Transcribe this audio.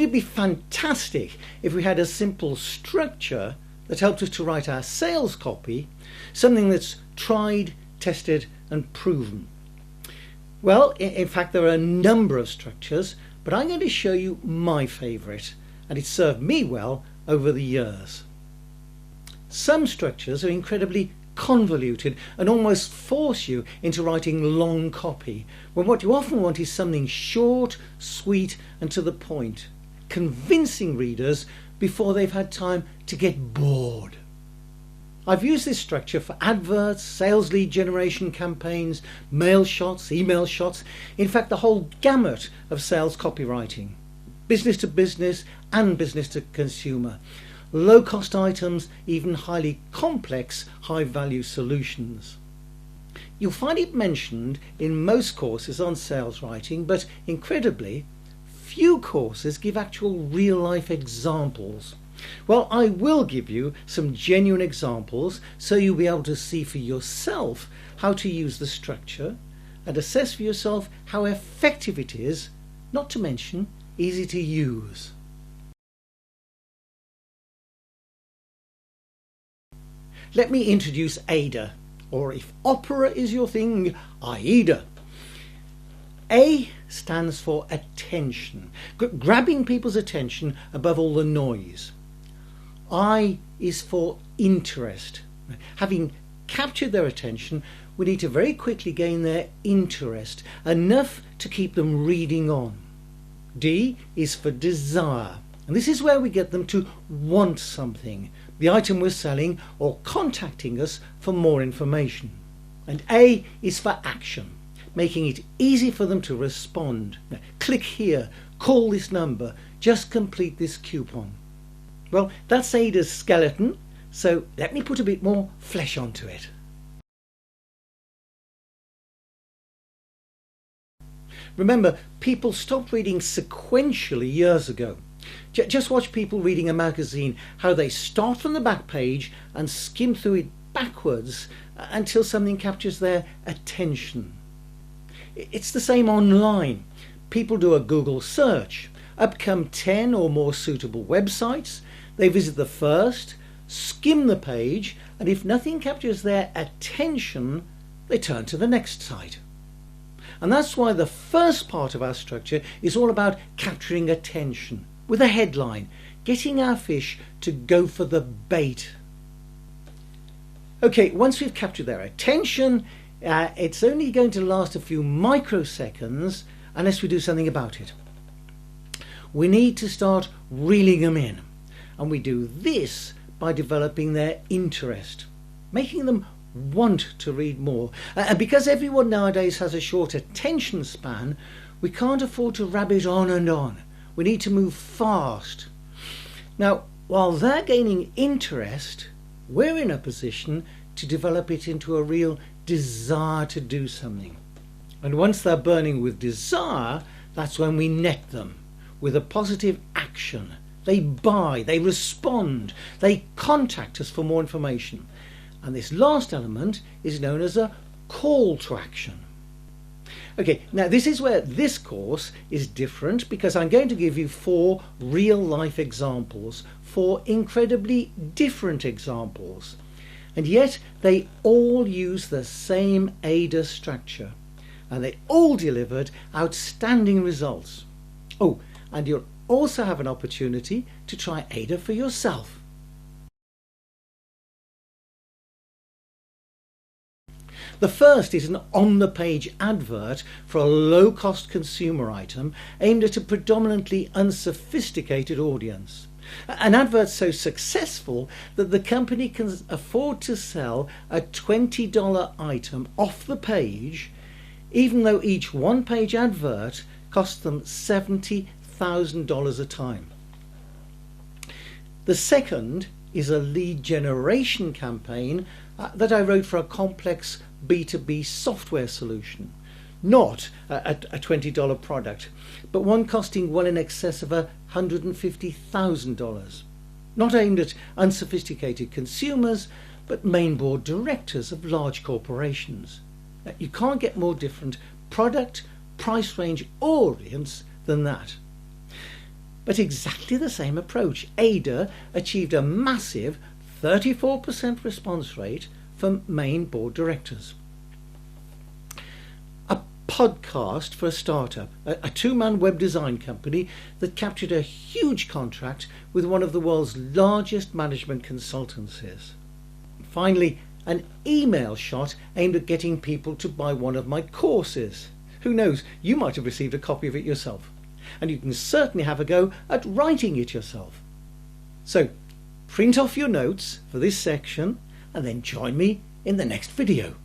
Wouldn't it be fantastic if we had a simple structure that helped us to write our sales copy, something that's tried, tested and proven? Well, in fact, there are a number of structures, but I'm going to show you my favourite, and it's served me well over the years. Some structures are incredibly convoluted and almost force you into writing long copy, when what you often want is something short, sweet and to the point, convincing readers before they've had time to get bored. I've used this structure for adverts, sales lead generation campaigns, mail shots, email shots, in fact the whole gamut of sales copywriting, business to business and business to consumer, low cost items, even highly complex high value solutions. You'll find it mentioned in most courses on sales writing, but incredibly few courses give actual real life examples. Well, I will give you some genuine examples so you'll be able to see for yourself how to use the structure and assess for yourself how effective it is, not to mention easy to use. Let me introduce AIDA, or if opera is your thing, AIDA. A stands for attention, grabbing people's attention above all the noise. I is for interest. Having captured their attention, we need to very quickly gain their interest, enough to keep them reading on. D is for desire, and this is where we get them to want something, the item we're selling, or contacting us for more information. And A is for action, making it easy for them to respond. Now, click here, call this number, just complete this coupon. Well, that's AIDA's skeleton, so let me put a bit more flesh onto it. Remember, people stopped reading sequentially years ago. Just watch people reading a magazine, how they start from the back page and skim through it backwards until something captures their attention. It's the same online. People do a Google search. Up come 10 or more suitable websites. They visit the first, skim the page, and if nothing captures their attention, they turn to the next site. And that's why the first part of our structure is all about capturing attention, with a headline, getting our fish to go for the bait. Okay, once we've captured their attention, it's only going to last a few microseconds unless we do something about it. We need to start reeling them in, and we do this by developing their interest, making them want to read more. And because everyone nowadays has a short attention span, we can't afford to rabbit on and on. We need to move fast. Now, while they're gaining interest, we're in a position to develop it into a real desire to do something. And once they're burning with desire, that's when we net them with a positive action. They buy, they respond, they contact us for more information. And this last element is known as a call to action. Okay, now this is where this course is different, because I'm going to give you 4 real life examples, 4 incredibly different examples. And yet they all use the same AIDA structure, and they all delivered outstanding results. Oh, and you'll also have an opportunity to try AIDA for yourself. The first is an on-the-page advert for a low-cost consumer item aimed at a predominantly unsophisticated audience. An advert so successful that the company can afford to sell a $20 item off the page, even though each one-page advert costs them $70,000 a time. The second is a lead generation campaign that I wrote for a complex B2B software solution, not a $20 product, but one costing well in excess of $150,000, not aimed at unsophisticated consumers, but main board directors of large corporations. Now, you can't get more different product, price range, audience than that. But exactly the same approach, AIDA achieved a massive 34% response rate from main board directors. A podcast for a startup, a two-man web design company that captured a huge contract with one of the world's largest management consultancies. Finally, an email shot aimed at getting people to buy one of my courses. Who knows, you might have received a copy of it yourself. And you can certainly have a go at writing it yourself. So, print off your notes for this section and then join me in the next video.